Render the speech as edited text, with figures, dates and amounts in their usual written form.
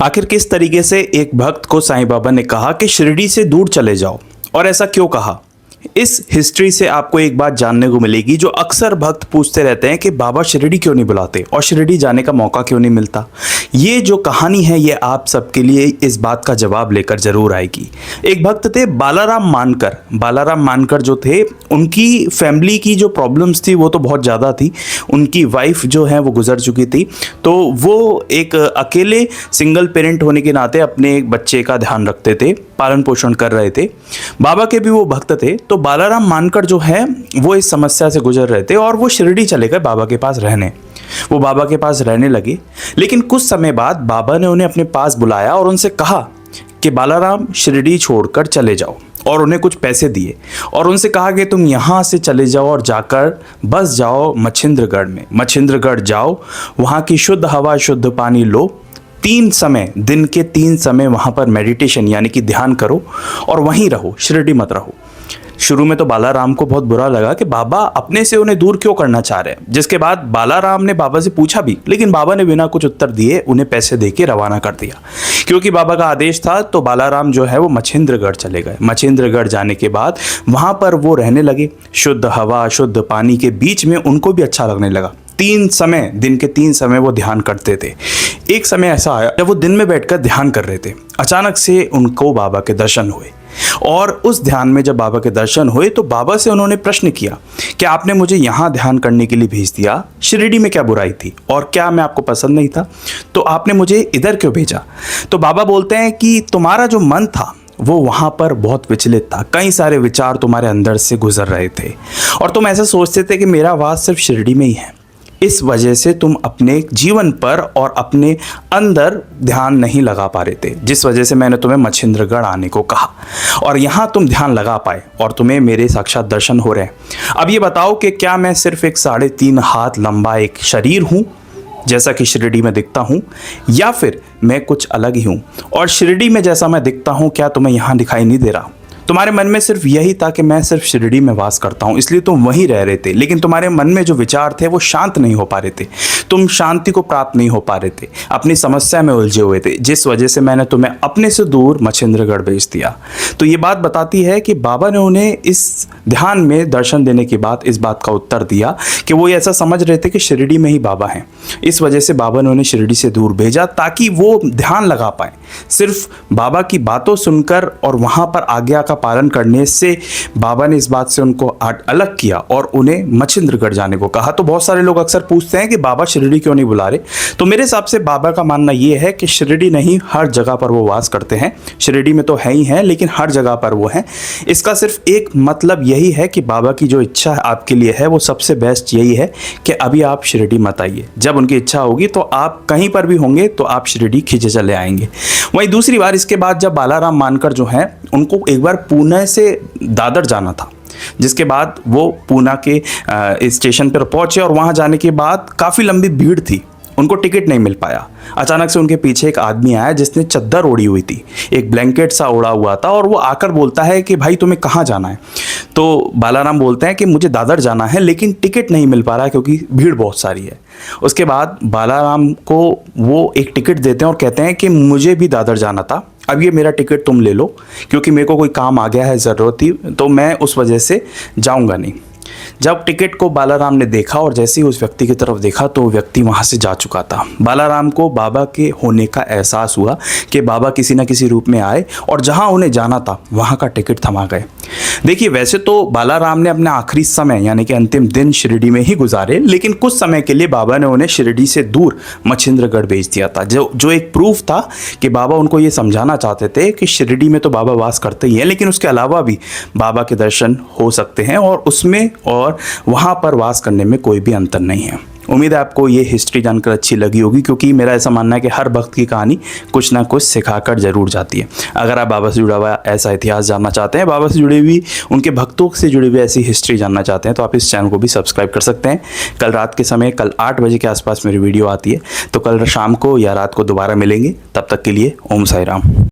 आखिर किस तरीके से एक भक्त को साईं बाबा ने कहा कि शिरडी से दूर चले जाओ, और ऐसा क्यों कहा? इस हिस्ट्री से आपको एक बात जानने को मिलेगी जो अक्सर भक्त पूछते रहते हैं कि बाबा शिरडी क्यों नहीं बुलाते और शिरडी जाने का मौका क्यों नहीं मिलता। ये जो कहानी है ये आप सबके लिए इस बात का जवाब लेकर जरूर आएगी। एक भक्त थे बालाराम मानकर। बालाराम मानकर जो थे, उनकी फैमिली की जो प्रॉब्लम्स थी वो तो बहुत ज़्यादा थी। उनकी वाइफ जो है वो गुजर चुकी थी, तो वो एक अकेले सिंगल पेरेंट होने के नाते अपने एक बच्चे का ध्यान रखते थे, पालन पोषण कर रहे थे। बाबा के भी वो भक्त थे, तो बालाराम मानकर जो है वो इस समस्या से गुजर रहे थे और वो शिरडी चले गए बाबा के पास रहने। वो बाबा के पास रहने लगे, लेकिन कुछ समय बाद बाबा ने उन्हें अपने पास बुलाया और उनसे कहा कि बालाराम शिरडी छोड़कर चले जाओ, और उन्हें कुछ पैसे दिए और उनसे कहा कि तुम यहाँ से चले जाओ और जाकर बस जाओ मच्छिंद्रगढ़ में। मच्छिंद्रगढ़ जाओ, वहाँ की शुद्ध हवा शुद्ध पानी लो, 3 समय, दिन के 3 समय वहाँ पर मेडिटेशन यानी कि ध्यान करो और वहीं रहो, शिरडी मत रहो। शुरू में तो बालाराम को बहुत बुरा लगा कि बाबा अपने से उन्हें दूर क्यों करना चाह रहे हैं। जिसके बाद बालाराम ने बाबा से पूछा भी, लेकिन बाबा ने बिना कुछ उत्तर दिए उन्हें पैसे देके रवाना कर दिया। क्योंकि बाबा का आदेश था, तो बालाराम जो है वो मच्छिंद्रगढ़ चले गए। मच्छिंद्रगढ़ जाने के बाद वहाँ पर वो रहने लगे। शुद्ध हवा शुद्ध पानी के बीच में उनको भी अच्छा लगने लगा। 3 समय, दिन के 3 समय वो ध्यान करते थे। एक समय ऐसा आया जब वो दिन में बैठकर ध्यान कर रहे थे, अचानक से उनको बाबा के दर्शन हुए। और उस ध्यान में जब बाबा के दर्शन हुए तो बाबा से उन्होंने प्रश्न किया कि आपने मुझे यहाँ ध्यान करने के लिए भेज दिया, शिरडी में क्या बुराई थी और क्या मैं आपको पसंद नहीं था, तो आपने मुझे इधर क्यों भेजा? तो बाबा बोलते हैं कि तुम्हारा जो मन था वो वहाँ पर बहुत विचलित था, कई सारे विचार तुम्हारे अंदर से गुजर रहे थे और तुम ऐसा सोचते थे कि मेरा वास सिर्फ शिरडी में ही है। इस वजह से तुम अपने जीवन पर और अपने अंदर ध्यान नहीं लगा पा रहे थे, जिस वजह से मैंने तुम्हें मच्छिंद्रगढ़ आने को कहा और यहाँ तुम ध्यान लगा पाए और तुम्हें मेरे साक्षात दर्शन हो रहे हैं। अब ये बताओ कि क्या मैं सिर्फ एक 3.5 हाथ लंबा एक शरीर हूँ जैसा कि शिरडी में दिखता हूँ, या फिर मैं कुछ अलग ही हूँ? और शिरडी में जैसा मैं दिखता हूँ क्या तुम्हें यहाँ दिखाई नहीं दे रहा? तुम्हारे मन में सिर्फ यही था कि मैं सिर्फ शिरडी में वास करता हूँ, इसलिए तुम वहीं रह रहे थे, लेकिन तुम्हारे मन में जो विचार थे वो शांत नहीं हो पा रहे थे। तुम शांति को प्राप्त नहीं हो पा रहे थे, अपनी समस्या में उलझे हुए थे, जिस वजह से मैंने तुम्हें अपने से दूर मच्छिंद्रगढ़ भेज दिया। तो ये बात बताती है कि बाबा ने उन्हें इस ध्यान में दर्शन देने के बाद इस बात का उत्तर दिया कि वो ऐसा समझ रहे थे कि शिरडी में ही बाबा हैं। इस वजह से बाबा ने उन्हें शिरडी से दूर भेजा ताकि वो ध्यान लगा पाए। सिर्फ बाबा की बातों सुनकर और वहाँ पर आज्ञा का पालन करने से बाबा ने इस बात से उनको अलग किया और उन्हें मच्छिंद्रगढ़ जाने को कहा। तो बहुत सारे लोग अक्सर पूछते हैं कि बाबा शिरडी क्यों नहीं बुला रहे, तो मेरे हिसाब से बाबा का मानना ये है कि शिरडी नहीं, हर जगह पर वो वास करते हैं। शिरडी में तो है ही है, लेकिन हर जगह पर वो हैं। इसका सिर्फ एक मतलब यही है कि बाबा की जो इच्छा आपके लिए है वो सबसे बेस्ट यही है कि अभी आप शिरडी मत आइए। जब उनकी इच्छा होगी तो आप कहीं पर भी होंगे तो आप शिरडी खींचे चले आएंगे। वहीं दूसरी बार इसके बाद जब बालाराम मानकर जो हैं, उनको एक बार पुणे से दादर जाना था, जिसके बाद वो पूना के स्टेशन पर पहुंचे और वहां जाने के बाद काफ़ी लंबी भीड़ थी, उनको टिकट नहीं मिल पाया। अचानक से उनके पीछे एक आदमी आया जिसने चद्दर ओढ़ी हुई थी, एक ब्लैंकेट सा ओढ़ा हुआ था, और वो आकर बोलता है कि भाई तुम्हें कहाँ जाना है? तो बालाराम बोलते हैं कि मुझे दादर जाना है, लेकिन टिकट नहीं मिल पा रहा क्योंकि भीड़ बहुत सारी है। उसके बाद बालाराम को वो एक टिकट देते हैं और कहते हैं कि मुझे भी दादर जाना था, अब ये मेरा टिकट तुम ले लो, क्योंकि मेरे को कोई काम आ गया है, ज़रूरत थी, तो मैं उस वजह से जाऊंगा नहीं। जब टिकट को बालाराम ने देखा और जैसे ही उस व्यक्ति की तरफ देखा तो वो व्यक्ति वहाँ से जा चुका था। बालाराम को बाबा के होने का एहसास हुआ कि बाबा किसी न किसी रूप में आए और जहाँ उन्हें जाना था वहाँ का टिकट थमा गए। देखिए, वैसे तो बालाराम ने अपने आखिरी समय यानी कि अंतिम दिन शिरडी में ही गुजारे, लेकिन कुछ समय के लिए बाबा ने उन्हें शिरडी से दूर मच्छिंद्रगढ़ भेज दिया था, जो एक प्रूफ था कि बाबा उनको ये समझाना चाहते थे कि शिरडी में तो बाबा वास करते ही हैं, लेकिन उसके अलावा भी बाबा के दर्शन हो सकते हैं और उसमें और वहाँ पर वास करने में कोई भी अंतर नहीं है। उम्मीद है आपको ये हिस्ट्री जानकर अच्छी लगी होगी, क्योंकि मेरा ऐसा मानना है कि हर भक्त की कहानी कुछ ना कुछ सिखाकर जरूर जाती है। अगर आप बाबा से जुड़ा हुआ ऐसा इतिहास जानना चाहते हैं, बाबा से जुड़ी हुई उनके भक्तों से जुड़ी हुई ऐसी हिस्ट्री जानना चाहते हैं, तो आप इस चैनल को भी सब्सक्राइब कर सकते हैं। कल रात के समय, कल 8 बजे के आसपास मेरी वीडियो आती है, तो कल शाम को या रात को दोबारा मिलेंगे। तब तक के लिए ओम साई राम।